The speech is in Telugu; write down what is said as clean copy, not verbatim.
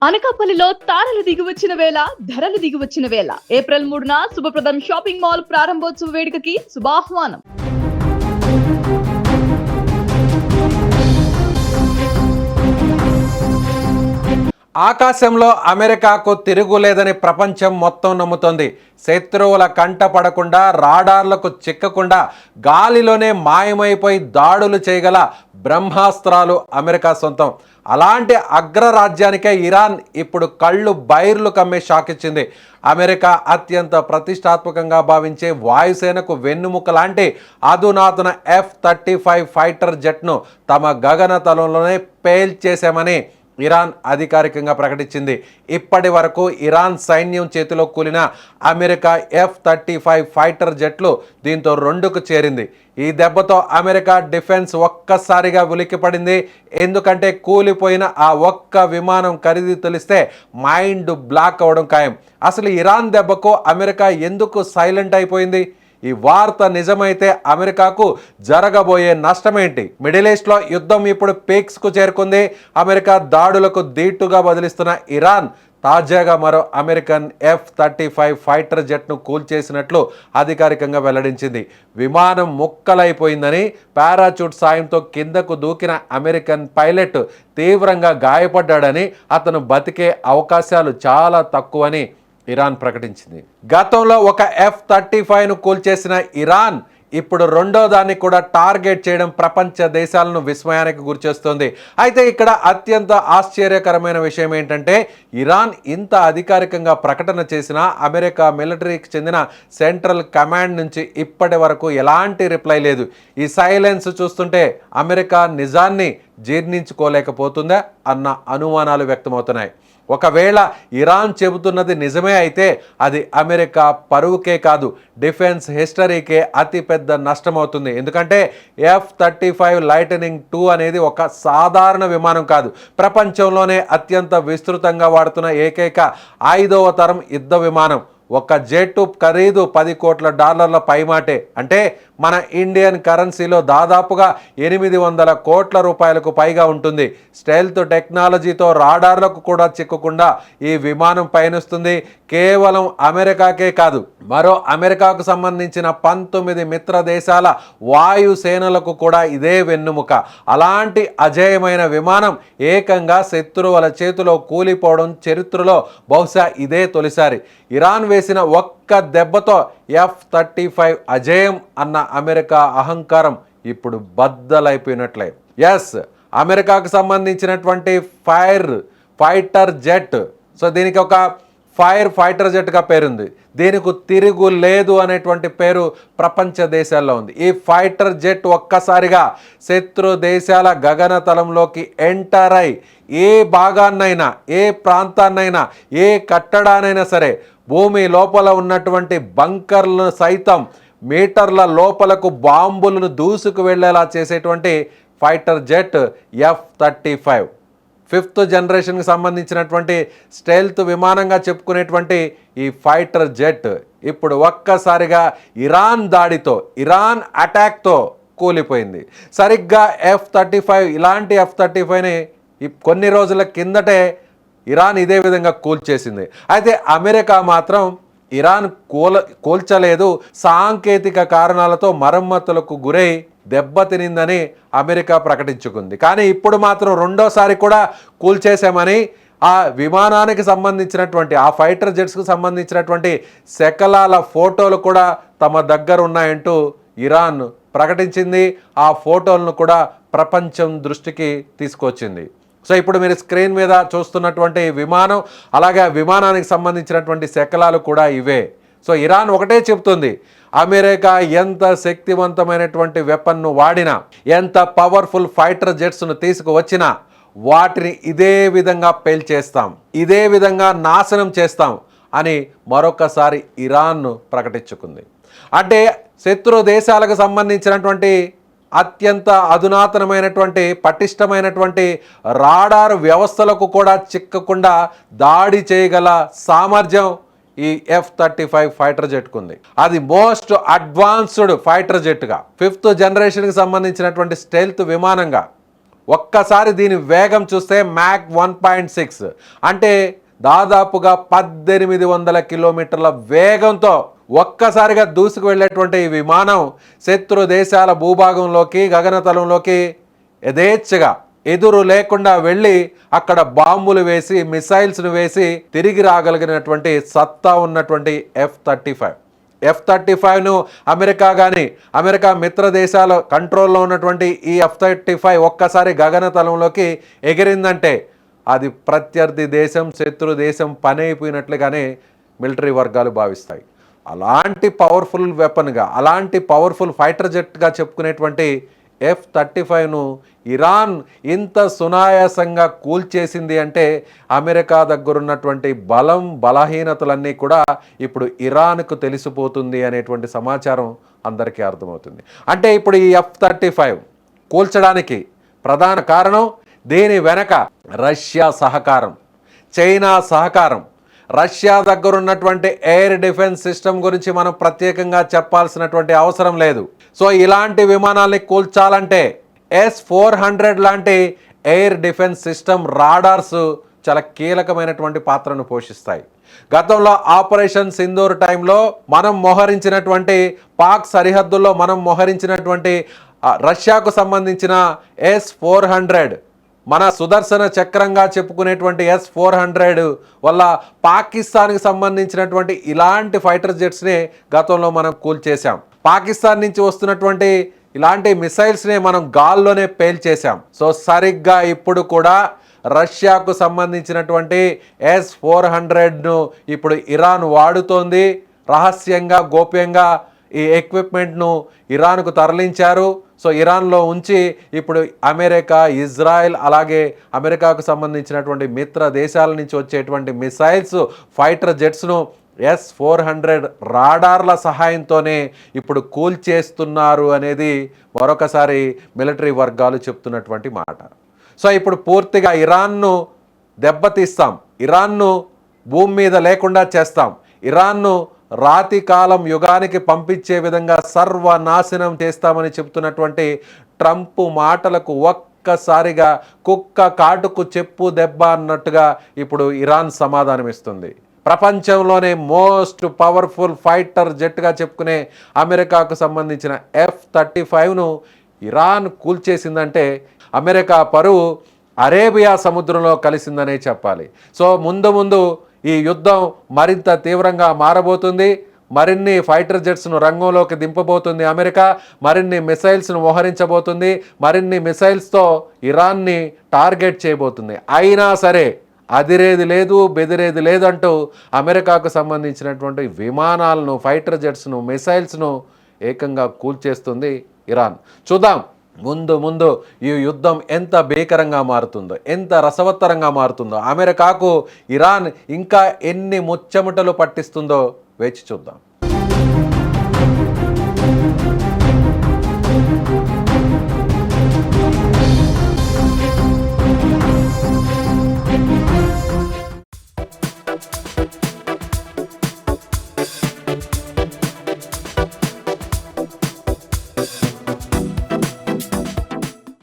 అనకాపల్లిలో తారలు దిగివచ్చిన వేళ ధరలు దిగివచ్చిన వేళ ఏప్రిల్ 3న శుభప్రదం షాపింగ్ మాల్ ప్రారంభోత్సవ వేడుకకి శుభాహ్వానం. ఆకాశంలో అమెరికాకు తిరుగులేదని ప్రపంచం మొత్తం నమ్ముతోంది. శత్రువుల కంట పడకుండా, రాడార్లకు చిక్కకుండా గాలిలోనే మాయమైపోయి దాడులు చేయగల బ్రహ్మాస్త్రాలు అమెరికా సొంతం. అలాంటి అగ్రరాజ్యానికే ఇరాన్ ఇప్పుడు కళ్ళు బైర్లు కమ్మే షాక్ ఇచ్చింది. అమెరికా అత్యంత ప్రతిష్టాత్మకంగా భావించే వాయుసేనకు వెన్నుముక లాంటి అధునాతన F-35 ఫైటర్ జెట్ను తమ గగనతలంలోనే పేల్చేశామని ఇరాన్ అధికారికంగా ప్రకటించింది. ఇప్పటి వరకు ఇరాన్ సైన్యం చేతిలో కూలిన అమెరికా F-35 ఫైటర్ జెట్లు దీంతో 2కు చేరింది. ఈ దెబ్బతో అమెరికా డిఫెన్స్ ఒక్కసారిగా ఉలిక్కిపడింది. ఎందుకంటే కూలిపోయిన ఆ ఒక్క విమానం ఖరీదు తెలిస్తే మైండ్ బ్లాక్ అవ్వడం ఖాయం. అసలు ఇరాన్ దెబ్బకు అమెరికా ఎందుకు సైలెంట్ అయిపోయింది? ఈ వార్త నిజమైతే అమెరికాకు జరగబోయే నష్టమేంటి? మిడిల్ ఈస్ట్లో యుద్ధం ఇప్పుడు పీక్స్కు చేరుకుంది. అమెరికా దాడులకు దీటుగా బదిలిస్తున్న ఇరాన్ తాజాగా మరో అమెరికన్ F-35 ఫైటర్ జెట్ను కూల్చేసినట్లు అధికారికంగా వెల్లడించింది. విమానం ముక్కలైపోయిందని, పారాచూట్ సాయంతో కిందకు దూకిన అమెరికన్ పైలట్ తీవ్రంగా గాయపడ్డాడని, అతను బతికే అవకాశాలు చాలా తక్కువని ఇరాన్ ప్రకటించింది. గతంలో ఒక F-35ను కూల్చేసిన ఇరాన్ ఇప్పుడు రెండో దాన్ని కూడా టార్గెట్ చేయడం ప్రపంచ దేశాలను విస్మయానికి గురిచేస్తుంది. అయితే ఇక్కడ అత్యంత ఆశ్చర్యకరమైన విషయం ఏంటంటే, ఇరాన్ ఇంత అధికారికంగా ప్రకటన చేసినా అమెరికా మిలిటరీకి చెందిన సెంట్రల్ కమాండ్ నుంచి ఇప్పటి వరకు ఎలాంటి రిప్లై లేదు. ఈ సైలెన్స్ చూస్తుంటే అమెరికా నిజాన్ని జీర్ణించుకోలేకపోతుందా అన్న అనుమానాలు వ్యక్తమవుతున్నాయి. ఒకవేళ ఇరాన్ చెబుతున్నది నిజమే అయితే అది అమెరికా పరువుకే కాదు, డిఫెన్స్ హిస్టరీకే అతిపెద్ద నష్టమవుతుంది. ఎందుకంటే F-35 లైటనింగ్ 2 అనేది ఒక సాధారణ విమానం కాదు. ప్రపంచంలోనే అత్యంత విస్తృతంగా వాడుతున్న ఏకైక 5వ తరం యుద్ధ విమానం. ఒక జెట్ ఖరీదు $10 కోట్ల పైమాటే. అంటే మన ఇండియన్ కరెన్సీలో దాదాపుగా 800 కోట్ల రూపాయలకు పైగా ఉంటుంది. స్టెల్త్ టెక్నాలజీతో రాడార్లకు కూడా చిక్కకుండా ఈ విమానం పయనిస్తుంది. కేవలం అమెరికాకే కాదు, మరో అమెరికాకు సంబంధించిన 19 మిత్ర దేశాల వాయుసేనలకు కూడా ఇదే వెన్నుముక. అలాంటి అజేయమైన విమానం ఏకంగా శత్రువుల చేతిలో కూలిపోవడం చరిత్రలో బహుశా ఇదే తొలిసారి. ఇరాన్ వేసిన ఒక్క దెబ్బతో F-35 అజేయం అన్న అమెరికా అహంకారం ఇప్పుడు బద్దలైపోయినట్లే. ఎస్, అమెరికాకు సంబంధించినటువంటి ఫైటర్ జెట్, సో దీనికి ఒక ఫైటర్ జెట్గా పేరుంది. దీనికి తిరుగు లేదు అనేటువంటి పేరు ప్రపంచ దేశాల్లో ఉంది. ఈ ఫైటర్ జెట్ ఒక్కసారిగా శత్రు దేశాల గగనతలంలోకి ఎంటర్ అయి ఏ భాగాన్నైనా, ఏ ప్రాంతాన్నైనా, ఏ కట్టడానైనా సరే, భూమి లోపల ఉన్నటువంటి బంకర్లను సైతం మీటర్ల లోపలకు బాంబులను దూసుకు వెళ్ళేలా చేసేటువంటి ఫైటర్ జెట్ F-35. 5th జనరేషన్కి సంబంధించినటువంటి స్టెల్త్ విమానంగా చెప్పుకునేటువంటి ఈ ఫైటర్ జెట్ ఇప్పుడు ఒక్కసారిగా ఇరాన్ దాడితో, ఇరాన్ అటాక్తో కూలిపోయింది. సరిగ్గా F-35 ఇలాంటి F-35ని కొన్ని రోజుల కిందటే ఇరాన్ ఇదే విధంగా కూల్చేసింది. అయితే అమెరికా మాత్రం ఇరాన్ కూల్చలేదు, సాంకేతిక కారణాలతో మరమ్మతులకు గురై దెబ్బతినిందని అమెరికా ప్రకటించుకుంది. కానీ ఇప్పుడు మాత్రం రెండోసారి కూడా కూల్చేశామని, ఆ విమానానికి సంబంధించినటువంటి, ఆ ఫైటర్ జెట్స్కు సంబంధించినటువంటి శకలాల ఫోటోలు కూడా తమ దగ్గర ఉన్నాయంటూ ఇరాన్ ప్రకటించింది. ఆ ఫోటోలను కూడా ప్రపంచం దృష్టికి తీసుకొచ్చింది. సో ఇప్పుడు మీరు స్క్రీన్ మీద చూస్తున్నటువంటి విమానం, అలాగే విమానానికి సంబంధించినటువంటి శకలాలు కూడా ఇవే. సో ఇరాన్ ఒకటే చెప్తుంది, అమెరికా ఎంత శక్తివంతమైనటువంటి వెపన్ను వాడినా, ఎంత పవర్ఫుల్ ఫైటర్ జెట్స్ను తీసుకువచ్చినా వాటిని ఇదే విధంగా పేల్చేస్తాం, ఇదే విధంగా నాశనం చేస్తాం అని మరొకసారి ఇరాన్ ప్రకటించుకుంది. అంటే శత్రు దేశాలకు సంబంధించినటువంటి అత్యంత అధునాతనమైనటువంటి పటిష్టమైనటువంటి రాడార్ వ్యవస్థలకు కూడా చిక్కకుండా దాడి చేయగల సామర్థ్యం ఈ F-35 ఫైటర్ జెట్కు ఉంది. అది మోస్ట్ అడ్వాన్స్డ్ ఫైటర్ జెట్గా, 5th జనరేషన్కి సంబంధించినటువంటి స్టెల్త్ విమానంగా ఒక్కసారి దీని వేగం చూస్తే మ్యాక్ 1.6 అంటే దాదాపుగా 1800 కిలోమీటర్ల వేగంతో ఒక్కసారిగా దూసుకు వెళ్ళేటువంటి ఈ విమానం శత్రు దేశాల భూభాగంలోకి గగనతలంలోకి యథేచ్ఛగా ఎదురు లేకుండా వెళ్ళి అక్కడ బాంబులు వేసి మిసైల్స్ను వేసి తిరిగి రాగలిగినటువంటి సత్తా ఉన్నటువంటి F-35ను అమెరికా కానీ అమెరికా మిత్ర దేశాల కంట్రోల్లో ఉన్నటువంటి ఈ F-35 ఒక్కసారి గగనతలంలోకి ఎగిరిందంటే అది ప్రత్యర్థి దేశం శత్రు దేశం పని అయిపోయినట్లుగానే మిలిటరీ వర్గాలు భావిస్తాయి. అలాంటి పవర్ఫుల్ వెపన్గా అలాంటి పవర్ఫుల్ ఫైటర్ జెట్గా చెప్పుకునేటువంటి F-35ను ఇరాన్ ఇంత సునాయాసంగా కూల్చేసింది అంటే అమెరికా దగ్గరున్నటువంటి బలహీనతలన్నీ కూడా ఇప్పుడు ఇరాన్కు తెలిసిపోతుంది అనేటువంటి సమాచారం అందరికీ అర్థమవుతుంది. అంటే ఇప్పుడు ఈ F-35 కూల్చడానికి ప్రధాన కారణం దీని వెనక రష్యా సహకారం, చైనా సహకారం. రష్యా దగ్గర ఉన్నటువంటి ఎయిర్ డిఫెన్స్ సిస్టమ్ గురించి మనం ప్రత్యేకంగా చెప్పాల్సినటువంటి అవసరం లేదు. సో ఇలాంటి విమానాల్ని కూల్చాలంటే S-400 లాంటి ఎయిర్ డిఫెన్స్ సిస్టమ్ రాడార్స్ చాలా కీలకమైనటువంటి పాత్రను పోషిస్తాయి. గతంలో ఆపరేషన్ సింధూర్ టైంలో మనం మోహరించినటువంటి పాక్ సరిహద్దుల్లో మనం మోహరించినటువంటి రష్యాకు సంబంధించిన S-400 మన సుదర్శన చక్రంగా చెప్పుకునేటువంటి S-400 వల్ల పాకిస్తాన్కి సంబంధించినటువంటి ఇలాంటి ఫైటర్ జెట్స్ని గతంలో మనం కూల్చేశాం. పాకిస్తాన్ నుంచి వస్తున్నటువంటి ఇలాంటి మిసైల్స్ని మనం గాల్లోనే పేల్చేశాం. సో సరిగ్గా ఇప్పుడు కూడా రష్యాకు సంబంధించినటువంటి S-400ను ఇప్పుడు ఇరాన్ వాడుతోంది. రహస్యంగా గోప్యంగా ఈ ఎక్విప్మెంట్ను ఇరాన్కు తరలించారు. సో ఇరాన్లో ఉంచి ఇప్పుడు అమెరికా, ఇజ్రాయెల్ అలాగే అమెరికాకు సంబంధించినటువంటి మిత్ర దేశాల నుంచి వచ్చేటువంటి మిసైల్స్, ఫైటర్ జెట్స్ను S-400 రాడార్ల సహాయంతోనే ఇప్పుడు కూల్చేస్తున్నారు అనేది మరొకసారి మిలిటరీ వర్గాలు చెప్తున్నటువంటి మాట. సో ఇప్పుడు పూర్తిగా ఇరాన్ను దెబ్బతీస్తాం, ఇరాన్ను భూమి మీద లేకుండా చేస్తాం, ఇరాన్ను రాతి కాలం యుగానికి పంపించే విధంగా సర్వనాశనం చేస్తామని చెప్తున్నటువంటి ట్రంప్ మాటలకు ఒక్కసారిగా కుక్క కాటుకు చెప్పు దెబ్బ అన్నట్టుగా ఇప్పుడు ఇరాన్ సమాధానం ఇస్తుంది. ప్రపంచంలోనే మోస్ట్ పవర్ఫుల్ ఫైటర్ జెట్గా చెప్పుకునే అమెరికాకు సంబంధించిన F-35ను ఇరాన్ కూల్చేసిందంటే అమెరికా పరువు అరేబియా సముద్రంలో కలిసిందనే చెప్పాలి. సో ముందు ఈ యుద్ధం మరింత తీవ్రంగా మారబోతుంది. మరిన్ని ఫైటర్ జెట్స్ను రంగంలోకి దింపబోతుంది అమెరికా, మరిన్ని మిసైల్స్ను మోహరించబోతుంది, మరిన్ని మిసైల్స్తో ఇరాన్ని టార్గెట్ చేయబోతుంది. అయినా సరే అదిరేది లేదు బెదిరేది లేదంటూ అమెరికాకు సంబంధించినటువంటి విమానాలను, ఫైటర్ జెట్స్ను, మిసైల్స్ను ఏకంగా కూల్చేస్తుంది ఇరాన్. చూద్దాం ముందు ఈ యుద్ధం ఎంత భీకరంగా మారుతుందో, ఎంత రసవత్తరంగా మారుతుందో, అమెరికాకు ఇరాన్ ఇంకా ఎన్ని ముచ్చెమటలు పట్టిస్తుందో వేచి చూద్దాం.